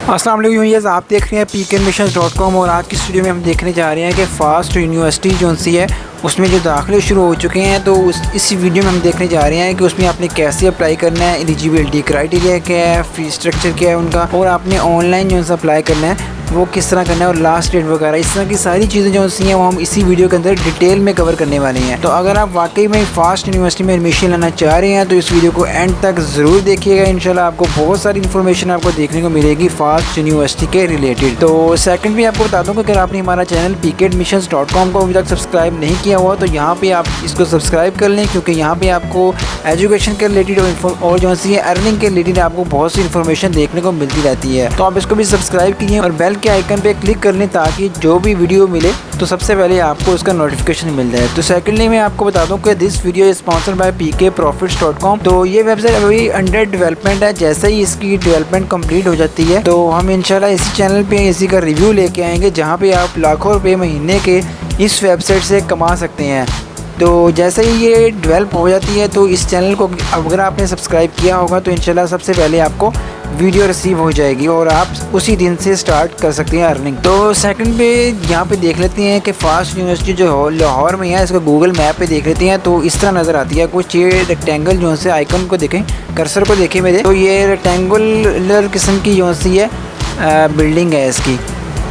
अस्सलाम वालेकुम व्यूअर्स, आप देख रहे हैं pkadmissions.com और आज की वीडियो में हम देखने जा रहे हैं कि फ़ास्ट यूनिवर्सिटी जो सी है उसमें जो दाखिले शुरू हो चुके हैं। तो इस वीडियो में हम देखने जा रहे हैं कि उसमें आपने कैसे अप्लाई करना है, एलिजिबिलिटी क्राइटेरिया क्या है, फीस स्ट्रक्चर क्या है उनका, और आपने ऑनलाइन जो सा अप्लाई करना है वो किस तरह करना है और लास्ट डेट वगैरह इस तरह की सारी चीज़ें जो सी हैं वो हम इसी वीडियो के अंदर डिटेल में कवर करने वाले हैं। तो अगर आप वाकई में फ़ास्ट यूनिवर्सिटी में एडमिशन लेना चाह रहे हैं तो इस वीडियो को एंड तक ज़रूर देखिएगा। इंशाल्लाह आपको बहुत सारी इन्फॉर्मेशन आपको देखने को मिलेगी फ़ास्ट यूनिवर्सिटी के रिलेटेड। तो सेकंड भी आपको बता दूँ कि अगर आपने हमारा चैनल pkadmissions.com को अभी तक सब्सक्राइब नहीं किया हुआ तो यहाँ पर आप इसको सब्सक्राइब कर लें, क्योंकि यहाँ पर आपको एजुकेशन के रिलेटेड और जो सी है अर्निंग के रिलेटेड आपको बहुत सी इन्फॉर्मेशन देखने को मिलती रहती है। तो आप इसको भी सब्सक्राइब कीजिए और बेल के आइकन पे क्लिक कर लें ताकि जो भी वीडियो मिले तो सबसे पहले आपको उसका नोटिफिकेशन मिल जाए। तो सेकंडली मैं आपको बता दूं कि this video is sponsored by pkprofits.com। तो ये वेबसाइट अभी अंडर डेवलपमेंट है, जैसे ही इसकी डेवलपमेंट कंप्लीट हो जाती है तो हम इंशाल्लाह इसी चैनल पे इसी का रिव्यू लेके आएंगे, जहाँ पे आप लाखों रुपये महीने के इस वेबसाइट से कमा सकते हैं। तो जैसे ही ये डेवलप हो जाती है तो इस चैनल को अगर आपने सब्सक्राइब किया होगा तो इंशाल्लाह सबसे पहले आपको वीडियो रिसीव हो जाएगी और आप उसी दिन से स्टार्ट कर सकते हैं अर्निंग। तो सेकंड पे यहाँ पे देख लेते हैं कि फ़ास्ट यूनिवर्सिटी जो लाहौर में है इसको गूगल मैप पे देख लेते हैं तो इस तरह नज़र आती है। कुछ ये रेक्टेंगल जो से आइकन को देखें, कर्सर को देखें मेरे, तो ये रेक्टेंगुलर किस्म की जो सी है बिल्डिंग है इसकी।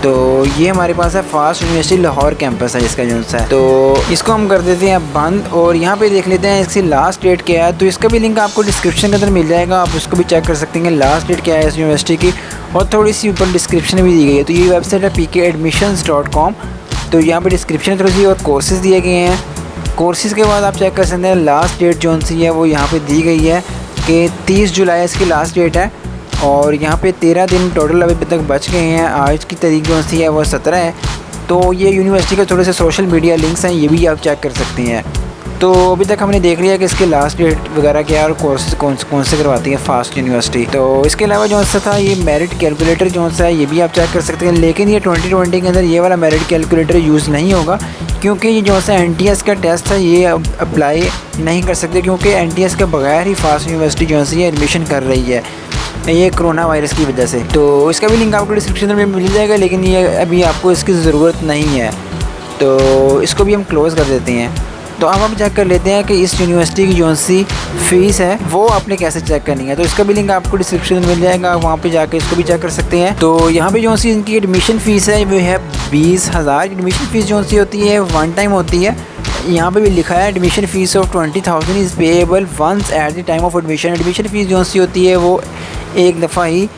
तो ये हमारे पास है फ़ास्ट यूनिवर्सिटी लाहौर कैंपस है इसका जो सा है। तो इसको हम कर देते हैं बंद और यहाँ पे देख लेते हैं इसकी लास्ट डेट क्या है। तो इसका भी लिंक आपको डिस्क्रिप्शन के अंदर मिल जाएगा, आप उसको भी चेक कर सकते हैं लास्ट डेट क्या है इस यूनिवर्सिटी की, और थोड़ी सी ऊपर डिस्क्रिप्शन भी दी गई है। तो ये वेबसाइट है pkadmissions.com। तो यहाँ पर डिस्क्रिप्शन थोड़ी सी और कोर्सेज़ दिए गए हैं। कोर्सेज़ के बाद आप चेक कर सकते हैं लास्ट डेट जो सी है वो यहाँ पर दी गई है कि 30 जुलाई इसकी लास्ट डेट है और यहाँ पे 13 दिन टोटल अभी तक बच गए हैं। आज की तारीख जो सी है वो 17 है। तो ये यूनिवर्सिटी के थोड़े से सोशल मीडिया लिंक्स हैं, ये भी आप चेक कर सकते हैं। तो अभी तक हमने देख लिया कि इसके लास्ट डेट वगैरह क्या और कोर्सेज कौन से करवाती है फ़ास्ट यूनिवर्सिटी। तो इसके अलावा जो सा था ये मेरिट कैलकुलेटर जो सा है ये भी आप चेक कर सकते हैं, लेकिन ये 2020 के अंदर ये वाला मेरिट कैलकुलेटर यूज़ नहीं होगा, क्योंकि ये जो सा NTS का टेस्ट है ये अप्लाई नहीं कर सकते, क्योंकि NTS के बगैर ही फ़ास्ट यूनिवर्सिटी जो सी एडमिशन कर रही है ये कोरोना वायरस की वजह से। तो इसका भी लिंक आपको डिस्क्रिप्शन में मिल जाएगा, लेकिन ये अभी आपको इसकी ज़रूरत नहीं है तो इसको भी हम क्लोज़ कर देते हैं। तो अब हम चेक कर लेते हैं कि इस यूनिवर्सिटी की जो सी फ़ीस है वो आपने कैसे चेक करनी है। तो इसका भी लिंक आपको डिस्क्रिप्शन में मिल जाएगा, वहाँ पे जाके इसको भी चेक कर सकते हैं। तो यहाँ पे जो सी इनकी एडमिशन फ़ीस है वो है 20,000। एडमिशन फ़ीस जो सी होती है वन टाइम होती है। यहाँ पे भी लिखा है admission fees of 20,000 is payable once at the time of admission. Admission fees जो सी होती है वो एक दफ़ा ही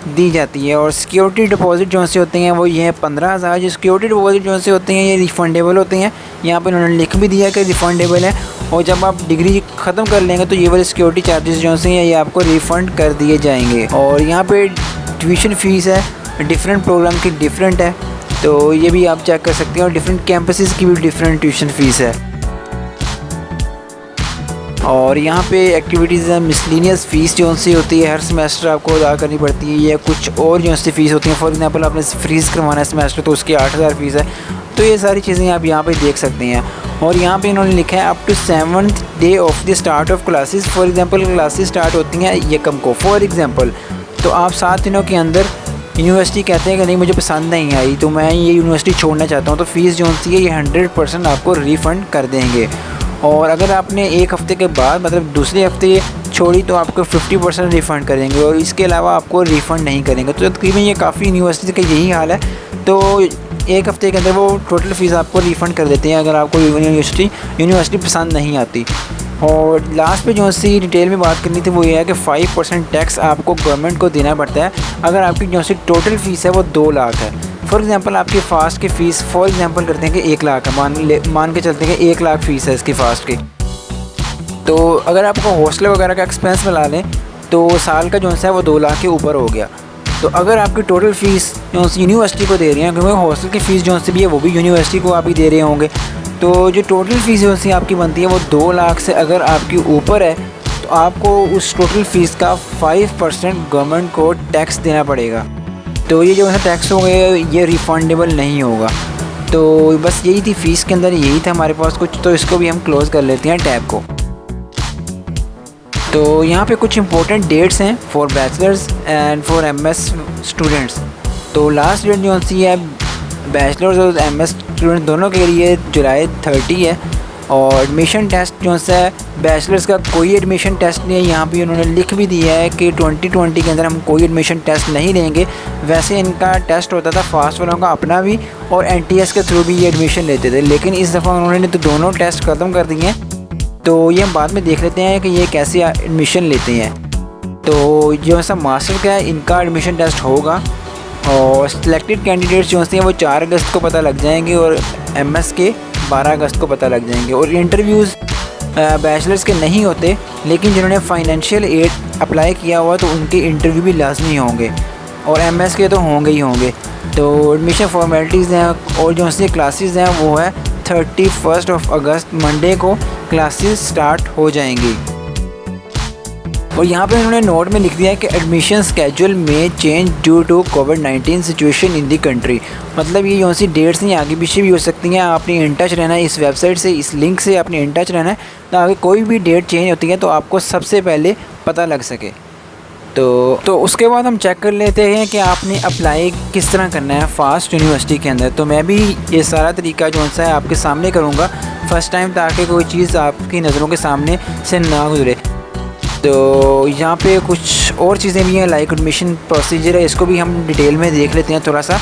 दी जाती है। और सिक्योरिटी डिपॉज़िट जो से होते हैं वो ये है 15,000। जो सिक्योरिटी डिपॉज़िट जो से होते हैं ये रिफ़ंडेबल होते हैं, यहाँ पर उन्होंने लिख भी दिया कि रिफ़ंडेबल है, और जब आप डिग्री ख़त्म कर लेंगे तो ये वाले सिक्योरिटी चार्जेस जो से हैं ये आपको रिफ़ंड कर दिए जाएंगे। और यहाँ पे ट्यूशन फ़ीस है डिफरेंट प्रोग्राम की डिफरेंट है, तो ये भी आप चेक कर सकते हैं, और डिफरेंट कैंपसेस की भी डिफरेंट ट्यूशन फ़ीस है। और यहाँ पे एक्टिविटीज़ है, मिसलिनियस फ़ीस जो सी होती है हर सेमेस्टर आपको अदा करनी पड़ती है, या कुछ और जो सी फ़ीस होती हैं। फॉर एग्जांपल आपने फ्रीज़ करवाना है सेमेस्टर तो उसकी 8,000 फ़ीस है। तो ये सारी चीज़ें आप यहाँ पे देख सकते हैं। और यहाँ पे इन्होंने लिखा है up to 7th day of the start of classes. For example classes start होती हैं यकम को फॉर एग्ज़ाम्पल, तो आप 7 दिनों के अंदर यूनिवर्सिटी कहते हैं कि नहीं मुझे पसंद नहीं आई तो मैं ये यूनिवर्सिटी छोड़ना चाहता हूँ, तो फ़ीस जो सी है ये 100% आपको रिफ़ंड कर देंगे। और अगर आपने एक हफ़्ते के बाद मतलब दूसरे हफ्ते छोड़ी तो आपको 50% रिफ़ंड करेंगे, और इसके अलावा आपको रिफ़ंड नहीं करेंगे। तो तकरीबन ये काफ़ी यूनिवर्सिटी का यही हाल है। तो एक हफ़्ते के अंदर वो टोटल फ़ीस आपको रिफ़ंड कर देते हैं अगर आपको यूनिवर्सिटी पसंद नहीं आती। और लास्ट पे जो सी डिटेल में बात करनी थी वो ये है कि 5% टैक्स आपको गवर्नमेंट को देना पड़ता है अगर आपकी जो सी टोटल फ़ीस है वो 2 लाख है। फॉर एग्ज़ाम्पल आपकी फ़ास्ट की फ़ीस फॉर एग्ज़ाम्पल करते हैं कि 1 लाख है, मान के चलते हैं कि 1 लाख फ़ीस है इसकी फ़ास्ट की। तो अगर आपको हॉस्टल वगैरह का एक्सपेंस मिला लें तो साल का जो है वो 2 लाख के ऊपर हो गया। तो अगर आपकी टोटल फ़ीस जो यूनिवर्सिटी को दे रही है, क्योंकि हॉस्टल की फ़ीस जो सी भी है वो भी यूनिवर्सिटी को आप ही दे रहे होंगे, तो जो टोटल फ़ीस जो सी आपकी बनती है वो 2 लाख से अगर आपकी ऊपर है तो आपको उस टोटल फ़ीस का 5% गवर्नमेंट को टैक्स देना पड़ेगा। तो ये जो है टैक्स हो गया ये रिफ़ंडेबल नहीं होगा। तो बस यही थी फ़ीस के अंदर, यही था हमारे पास कुछ। तो इसको भी हम क्लोज़ कर लेते हैं टैब को। तो यहाँ पे कुछ इंपॉर्टेंट डेट्स हैं for bachelors and for MS students. तो लास्ट डेट जो सी है बैचलर्स और एमएस स्टूडेंट दोनों के लिए जुलाई 30 है। और एडमिशन टेस्ट जो है बैचलर्स का कोई एडमिशन टेस्ट नहीं है, यहाँ पे उन्होंने लिख भी दिया है कि 2020 के अंदर हम कोई एडमिशन टेस्ट नहीं लेंगे। वैसे इनका टेस्ट होता था फास्ट वालों का अपना भी और एनटीएस के थ्रू भी ये एडमिशन लेते थे, लेकिन इस दफ़ा उन्होंने तो दोनों टेस्ट ख़त्म कर दिए हैं। तो ये हम बाद में देख लेते हैं कि ये कैसे एडमिशन लेते हैं। तो जो ऐसा मास्टर का है इनका एडमिशन टेस्ट होगा और सिलेक्टेड कैंडिडेट्स जो हैं वो 4 अगस्त को पता लग जाएंगे और एमएस के 12 अगस्त को पता लग जाएंगे। और इंटरव्यूज़ बैचलर्स के नहीं होते, लेकिन जिन्होंने फाइनेंशियल एड अप्लाई किया हुआ तो उनके इंटरव्यू भी लाजमी होंगे और एमएस के तो होंगे ही होंगे। तो एडमिशन फॉर्मेलिटीज़ हैं और जो सी क्लासेस हैं वो है 31 अगस्त मंडे को क्लासेस स्टार्ट हो जाएंगी। और यहाँ पे उन्होंने नोट में लिख दिया है कि एडमिशन स्केड्यूल में चेंज ड्यू टू कोविड-19 सिचुएशन इन दी कंट्री। मतलब ये जो सी डेट्स नहीं आगे पीछे भी हो सकती हैं। आपने इन टच रहना है इस वेबसाइट से, इस लिंक से आपने इन टच रहना है तो आगे कोई भी डेट चेंज होती है तो आपको सबसे पहले पता लग सके। तो उसके बाद हम चेक कर लेते हैं कि आपने अप्लाई किस तरह करना है फ़ास्ट यूनिवर्सिटी के अंदर। तो मैं भी ये सारा तरीका जो सा है आपके सामने करूँगा फ़र्स्ट टाइम, ताकि कोई चीज़ आपकी नज़रों के सामने से ना गुजरे। तो यहाँ पे कुछ और चीज़ें भी हैं लाइक एडमिशन प्रोसीजर है, इसको भी हम डिटेल में देख लेते हैं थोड़ा सा।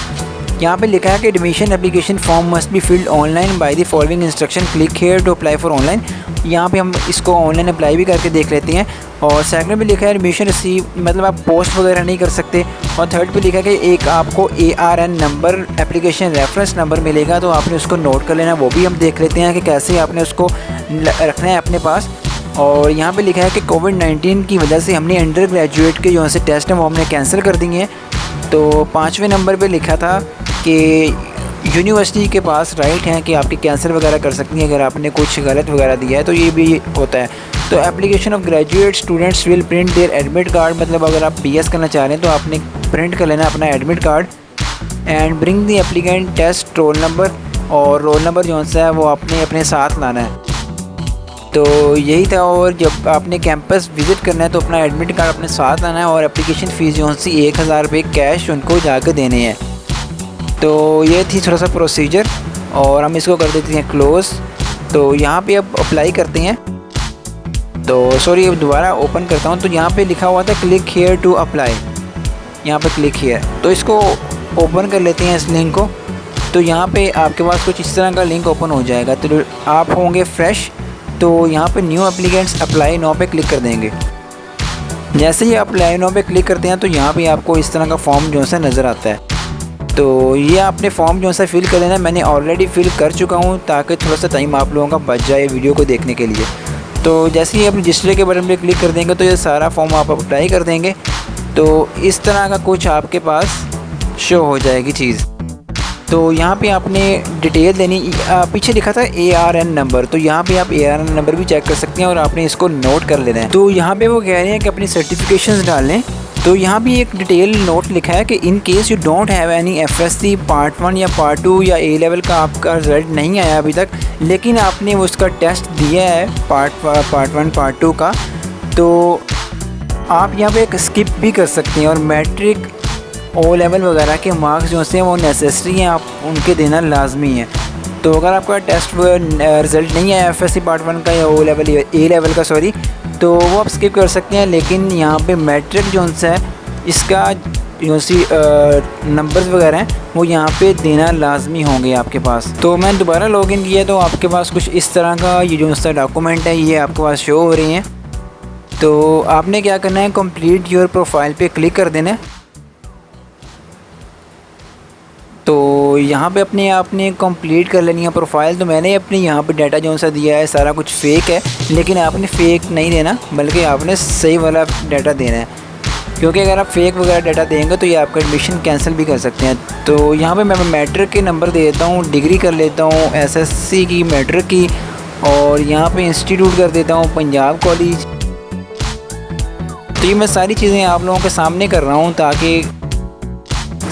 यहाँ पे लिखा है कि admission application form must be filled online by the following instruction, click here to apply for online. यहाँ पे हम इसको ऑनलाइन अप्लाई भी करके देख लेते हैं। और सेकंड पे लिखा है एडमिशन रिसीव, मतलब आप पोस्ट वगैरह नहीं कर सकते। और थर्ड पे लिखा है कि एक आपको ARN number application reference number मिलेगा, तो आपने उसको नोट कर लेना। वो भी हम देख लेते हैं कि कैसे आपने उसको रखना है अपने पास। और यहाँ पे लिखा है कि कोविड-19 की वजह से हमने अंडर ग्रेजुएट के जो से टेस्ट हैं वो हमने कैंसिल कर दिए हैं। तो 5वें नंबर पे लिखा था कि यूनिवर्सिटी के पास राइट हैं कि आपकी कैंसिल वगैरह कर सकती हैं अगर आपने कुछ गलत वगैरह दिया है, तो ये भी होता है। तो application of graduate students will print their admit card, मतलब अगर आप BS करना चाह रहे हैं तो आपने प्रिंट कर लेना अपना admit card and bring the applicant test roll number, और रोल नंबर जो सा है वो आपने अपने साथ लाना है। तो यही था। और जब आपने कैंपस विज़िट करना है तो अपना एडमिट कार्ड अपने साथ लाना है और एप्लीकेशन फ़ीस जो सी 1000 रुपये कैश उनको जाकर देने हैं। तो ये थी थोड़ा सा प्रोसीजर और हम इसको कर देते हैं क्लोज़। तो यहाँ पे अब अप्लाई करते हैं। तो सॉरी, अब दोबारा ओपन करता हूँ। तो यहाँ पे लिखा हुआ था क्लिक हियर टू अप्लाई, यहाँ पे क्लिक हियर। तो इसको ओपन कर लेते हैं इस लिंक को। तो यहाँ पे आपके पास कुछ इस तरह का लिंक ओपन हो जाएगा। तो आप होंगे फ्रेश, तो यहाँ पे न्यू एप्लीकेंट्स अप्लाई नाउ पे क्लिक कर देंगे। जैसे ही अप्लाई नाउ पे क्लिक करते हैं तो यहाँ पे आपको इस तरह का फॉर्म जो सा नज़र आता है। तो ये आपने फॉर्म जो सा फिल कर लेना। मैंने ऑलरेडी फिल कर चुका हूँ ताकि थोड़ा सा टाइम आप लोगों का बच जाए वीडियो को देखने के लिए। तो जैसे ही आप रजिस्टर के बटन पे क्लिक कर देंगे तो ये सारा फॉर्म आप अप्लाई कर देंगे। तो इस तरह का कुछ आपके पास शो हो जाएगी चीज़। तो यहाँ पे आपने डिटेल देनी, पीछे लिखा था ARN नंबर, तो यहाँ पे आप ARN नंबर भी चेक कर सकते हैं और आपने इसको नोट कर लेना है। तो यहाँ पे वो कह रहे हैं कि अपनी सर्टिफिकेशंस डाल लें। तो यहाँ भी एक डिटेल नोट लिखा है कि in case you don't have any FSC part 1 या पार्ट 2 या A लेवल का आपका रिजल्ट नहीं आया अभी तक, लेकिन आपने उसका टेस्ट दिया है पार्ट 1 पार्ट 2 का, तो आप यहाँ पे एक स्किप भी कर सकते हैं। और मैट्रिक O लेवल वगैरह के मार्क्स जो हैं वो नेसेसरी हैं, आप उनके देना लाजमी है। तो अगर आपका टेस्ट रिज़ल्ट नहीं आया FSC पार्ट 1 का या O लेवल या A लेवल का सॉरी, तो वो आप स्किप कर सकते हैं। लेकिन यहाँ पे मैट्रिक जो है इसका जो सी नंबर्स वगैरह हैं वो यहाँ पे देना लाजमी होंगे आपके पास। तो मैं दोबारा लॉगिन किया तो आपके पास कुछ इस तरह का ये जो सा डॉक्यूमेंट है ये आपके पास शो हो रही हैं। तो आपने क्या करना है, कंप्लीट योर प्रोफाइल पे क्लिक कर देना है। तो यहाँ पे अपने आपने कंप्लीट कर लेनी है प्रोफाइल। तो मैंने अपने यहाँ पे डाटा जो सा दिया है सारा कुछ फ़ेक है, लेकिन आपने फ़ेक नहीं देना बल्कि आपने सही वाला डाटा देना है, क्योंकि अगर आप फेक वगैरह डाटा देंगे तो ये आपका एडमिशन कैंसिल भी कर सकते हैं। तो यहाँ पे मैं मैट्रिक के नंबर दे देता हूँ, डिग्री कर लेता हूँ SSC की, मैट्रिक की, और यहाँ पे इंस्टीट्यूट कर देता हूँ पंजाब कॉलेज। तो ये मैं सारी चीज़ें आप लोगों के सामने कर रहा हूँ ताकि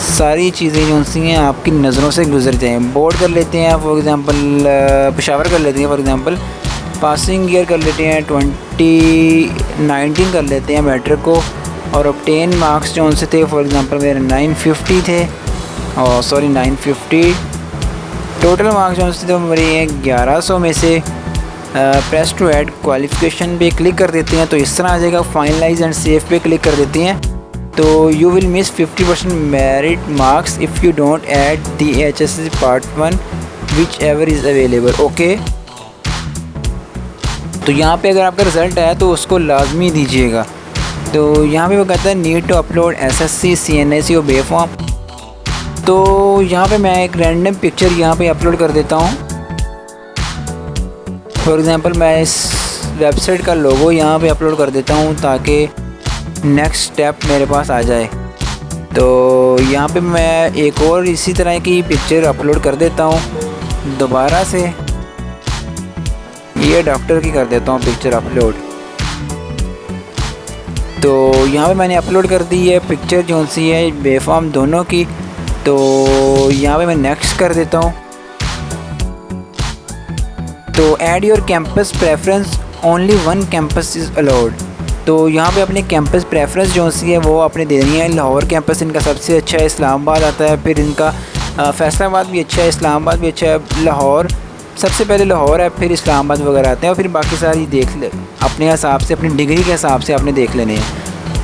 सारी चीज़ें जो सी हैं आपकी नज़रों से गुजर जाएँ। बोर्ड कर लेते हैं फॉर एग्ज़ाम्पल, पेशावर कर लेते हैं फॉर एग्ज़ाम्पल, पासिंग ईयर कर लेते हैं 2019 कर लेते हैं मैट्रिक को। और ऑब्टेन मार्क्स जो उनसे थे फॉर एग्ज़ाम्पल मेरे 950 थे, और सॉरी 950। टोटल मार्क्स जो उनसे थे मेरे हैं 1100 में से। प्रेस टू ऐड क्वालिफ़िकेशन पे क्लिक कर देते हैं तो इस तरह आ जाएगा। फाइनलाइज एंड सेव पे क्लिक कर देते हैं तो you will miss 50% merit marks if you don't add the HSC part 1 which ever is available. Okay, तो यहाँ पे अगर आपका रिज़ल्ट आया तो उसको लाजमी दीजिएगा। तो यहाँ पे वो कहता है need to upload SSC CNSE और बे फॉर्म। तो यहाँ पे मैं एक रैंडम पिक्चर यहाँ पे अपलोड कर देता हूँ। फॉर एग्ज़ाम्पल मैं इस वेबसाइट का लोगो यहाँ पे अपलोड कर देता हूँ ताकि नेक्स्ट स्टेप मेरे पास आ जाए। तो यहाँ पे मैं एक और इसी तरह की पिक्चर अपलोड कर देता हूँ दोबारा से। ये डॉक्टर की कर देता हूँ पिक्चर अपलोड। तो यहाँ पे मैंने अपलोड कर दी है पिक्चर जो सी है बे फॉर्म दोनों की। तो यहाँ पे मैं नेक्स्ट कर देता हूँ। तो add your campus preference, only one campus is allowed. तो यहाँ पे अपने कैंपस प्रेफरेंस जो सी है वो आपने देनी है। लाहौर कैंपस इनका सबसे अच्छा है, इस्लामाबाद आता है, फिर इनका फैसलाबाद भी अच्छा है, इस्लामाबाद भी अच्छा है, लाहौर सबसे पहले लाहौर है, फिर इस्लामाबाद वगैरह आते हैं, और फिर बाकी सारी देख ले अपने हिसाब से, अपनी डिग्री के हिसाब से आपने देख लेने हैं।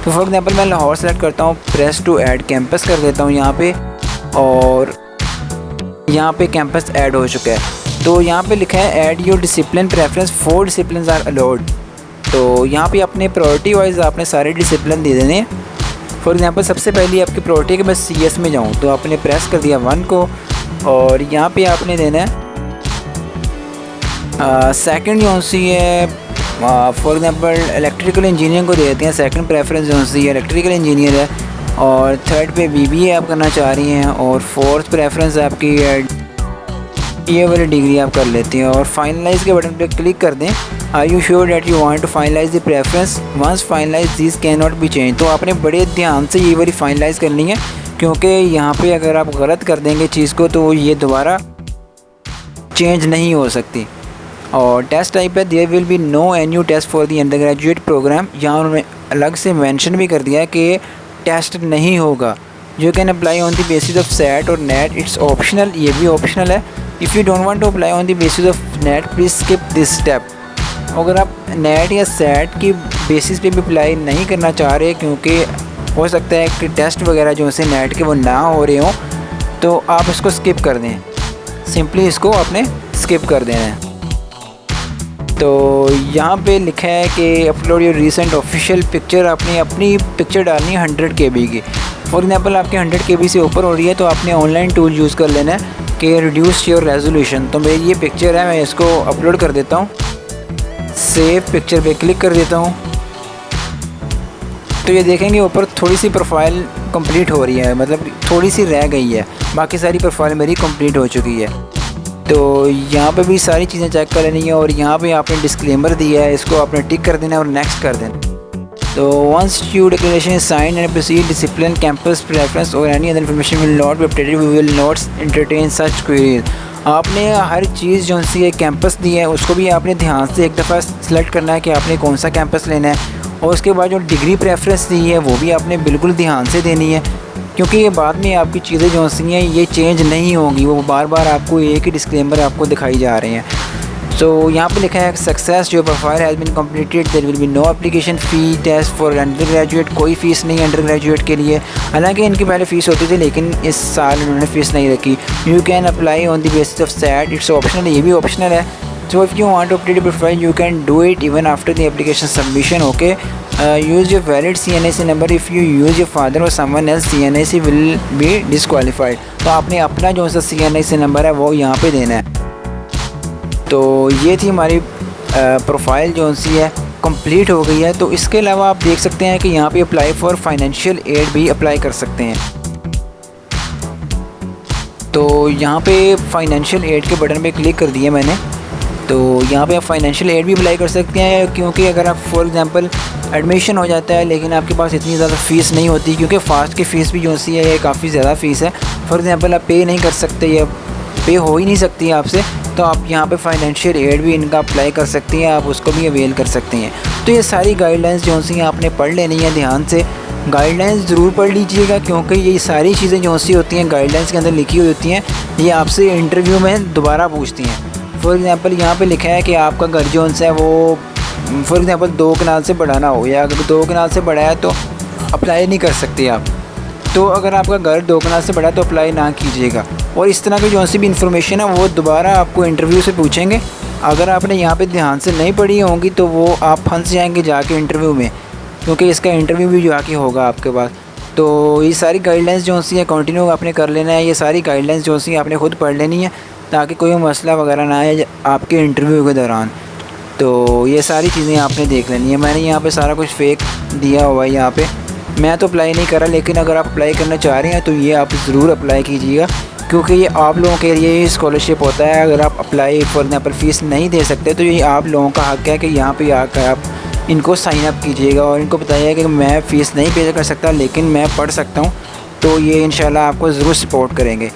तो फॉर एग्जांपल मैं लाहौर सेलेक्ट करता हूँ, प्रेस टू ऐड कैंपस कर देता हूँ यहाँ पे, और यहाँ पे कैंपस ऐड हो चुका है। तो यहाँ पे लिखा है add your discipline preference, 4 discipline are allowed. तो यहाँ पे अपने प्रायोरिटी वाइज आपने सारे डिसिप्लिन दे देने। फॉर एग्जांपल सबसे पहले आपकी प्रायोरिटी है कि मैं CS में जाऊँ, तो आपने प्रेस कर दिया 1 को, और यहाँ पे आपने देना है सेकंड जो सी है फॉर एग्जांपल इलेक्ट्रिकल इंजीनियरिंग को दे देते हैं सेकंड प्रेफरेंस जो सी है इलेक्ट्रिकल इंजीनियर है, और थर्ड पे BBA आप करना चाह रही हैं, और फोर्थ प्रेफरेंस आपकी ये वाली डिग्री आप कर लेती हैं। और फाइनलाइज के बटन पे क्लिक कर दें। Are you sure that you want to finalize the preference, once finalize this can not be change. तो आपने बड़े ध्यान से ये वाली फाइनलाइज करनी है, क्योंकि यहाँ पे अगर आप गलत कर देंगे चीज़ को तो ये दोबारा चेंज नहीं हो सकती। और टेस्ट टाइप है there will be no any test for the under graduate program. यहाँ उन्होंने अलग से मेंशन भी कर दिया है कि टेस्ट नहीं होगा। You can apply on the basis of SET और नेट, इट्स ऑप्शनल, ये भी ऑप्शनल है। If you don't want to apply on the basis of NET please skip this step. अगर आप नेट या सेट की बेसिस पे भी अप्लाई नहीं करना चाह रहे, क्योंकि हो सकता है कि टेस्ट वगैरह जो से नेट के वो ना हो रहे हों, तो आप इसको स्किप कर दें, सिंपली इसको आपने स्किप कर देना है। तो यहाँ पे लिखा है कि upload your recent official picture, आपने अपनी पिक्चर डालनी है 100 KB की। फॉर एग्जांपल आपके 100 KB से ऊपर हो रही है तो आपने ऑनलाइन टूल यूज़ कर लेना है कि रिड्यूस योर रेजोल्यूशन। तो मेरी ये पिक्चर है, मैं इसको अपलोड कर देता हूँ, सेव पिक्चर पे क्लिक कर देता हूँ। तो ये देखेंगे ऊपर थोड़ी सी प्रोफाइल कंप्लीट हो रही है, मतलब थोड़ी सी रह गई है, बाकी सारी प्रोफाइल मेरी कंप्लीट हो चुकी है। तो यहाँ पे भी सारी चीज़ें चेक कर लेनी है, और यहाँ पे आपने डिस्क्लेमर दिया है, इसको आपने टिक कर देना है और नेक्स्ट कर देना। तो once you declaration is sign and proceed discipline campus preference और any other information will not be updated, we will not entertain such queries. आपने हर चीज़ जो सी है कैंपस दी है उसको भी आपने ध्यान से एक दफ़ा सेलेक्ट करना है कि आपने कौन सा कैंपस लेना है, और उसके बाद जो डिग्री प्रेफरेंस दी है वो भी आपने बिल्कुल ध्यान से देनी है, क्योंकि ये बाद में आपकी चीज़ें जो सी हैं ये चेंज नहीं होंगी, वो बार बार आपको एक ही डिस्क्लेमर आपको दिखाई जा रहे हैं। तो यहाँ पे लिखा है सक्सेस जो profile has been completed, there will be no application fee test for under graduate, कोई फ़ीस नहीं अंडर ग्रेजुएट के लिए, हालांकि इनकी पहले फ़ीस होती थी लेकिन इस साल इन्होंने फ़ीस नहीं रखी। You can apply on the basis of SET, it's optional, ये भी ऑप्शनल है। So if you want to update your profile you can do it even after the application submission. Okay, use your valid CNIC number, if you use your father और someone else CNIC will be disqualified. तो आपने अपना जो सा CNIC number है वो यहाँ पे देना है। तो ये थी हमारी प्रोफाइल जो सी है कंप्लीट हो गई है। तो इसके अलावा आप देख सकते हैं कि यहाँ पे अप्लाई फॉर फाइनेंशियल एड भी अप्लाई कर सकते हैं। तो यहाँ पे फाइनेंशियल एड के बटन पे क्लिक कर दिया मैंने। तो यहाँ पे आप फाइनेंशियल एड भी अप्लाई कर सकते हैं, क्योंकि अगर आप फॉर एग्जांपल एडमिशन हो जाता है लेकिन आपके पास इतनी ज़्यादा फ़ीस नहीं होती, क्योंकि फ़ास्ट की फ़ीस भी जो सी है ये काफ़ी ज़्यादा फ़ीस है। फॉर एग्जांपल आप पे नहीं कर सकते या पे हो ही नहीं सकती आपसे, तो आप यहाँ पे फाइनेंशियल एड भी इनका अप्लाई कर सकती हैं, आप उसको भी अवेल कर सकते हैं। तो ये सारी गाइडलाइंस जो सी आपने पढ़ लेनी है ध्यान से। गाइडलाइंस ज़रूर पढ़ लीजिएगा, क्योंकि ये सारी चीज़ें जो सी होती हैं गाइडलाइंस के अंदर लिखी हुई होती हैं, ये आपसे इंटरव्यू में दोबारा पूछती हैं। फॉर एग्ज़ाम्पल यहाँ पे लिखा है कि आपका घर जो है वो फॉर एग्ज़ाम्पल 2 कनाल से बढ़ाना हो, या अगर 2 कनाल से बढ़ा है तो अप्लाई नहीं कर सकते आप। तो अगर आपका घर 2 कनाल से बड़ा है तो अप्लाई ना कीजिएगा। और इस तरह की जो सी भी इंफॉर्मेशन है वो दोबारा आपको इंटरव्यू से पूछेंगे। अगर आपने यहाँ पे ध्यान से नहीं पढ़ी होंगी तो वो आप फंस जाएंगे जाके इंटरव्यू में, क्योंकि इसका इंटरव्यू भी जाके होगा आपके पास। तो ये सारी गाइडलाइंस जो सी है कंटिन्यू आपने कर लेना है। ये सारी गाइडलाइंस जो सी आपने खुद पढ़ लेनी है, ताकि कोई मसला वगैरह ना आए आपके इंटरव्यू के दौरान। तो ये सारी चीज़ें आपने देख लेनी है। मैंने यहाँ पे सारा कुछ फेक दिया हुआ है यहाँ पे, मैं तो अप्लाई नहीं कर रहा, लेकिन अगर आप अप्लाई करना चाह रहे हैं तो ये आप ज़रूर अप्लाई कीजिएगा, क्योंकि ये आप लोगों के लिए ही स्कॉलरशिप होता है। अगर आप अप्लाई फॉर एग्जाम्पल फ़ीस नहीं दे सकते तो ये आप लोगों का हक़ है कि यहाँ पे आकर आप इनको साइन अप कीजिएगा और इनको बताइए कि मैं फ़ीस नहीं पे कर सकता लेकिन मैं पढ़ सकता हूँ। तो ये इंशाल्लाह आपको ज़रूर सपोर्ट करेंगे।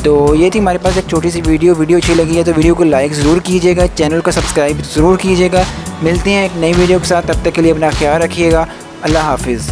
तो ये थी हमारे पास एक छोटी सी वीडियो अच्छी लगी है तो वीडियो को लाइक ज़रूर कीजिएगा, चैनल को सब्सक्राइब ज़रूर कीजिएगा। मिलते हैं एक नई वीडियो के साथ, तब तक के लिए अपना ख्याल रखिएगा। अल्लाह हाफिज़।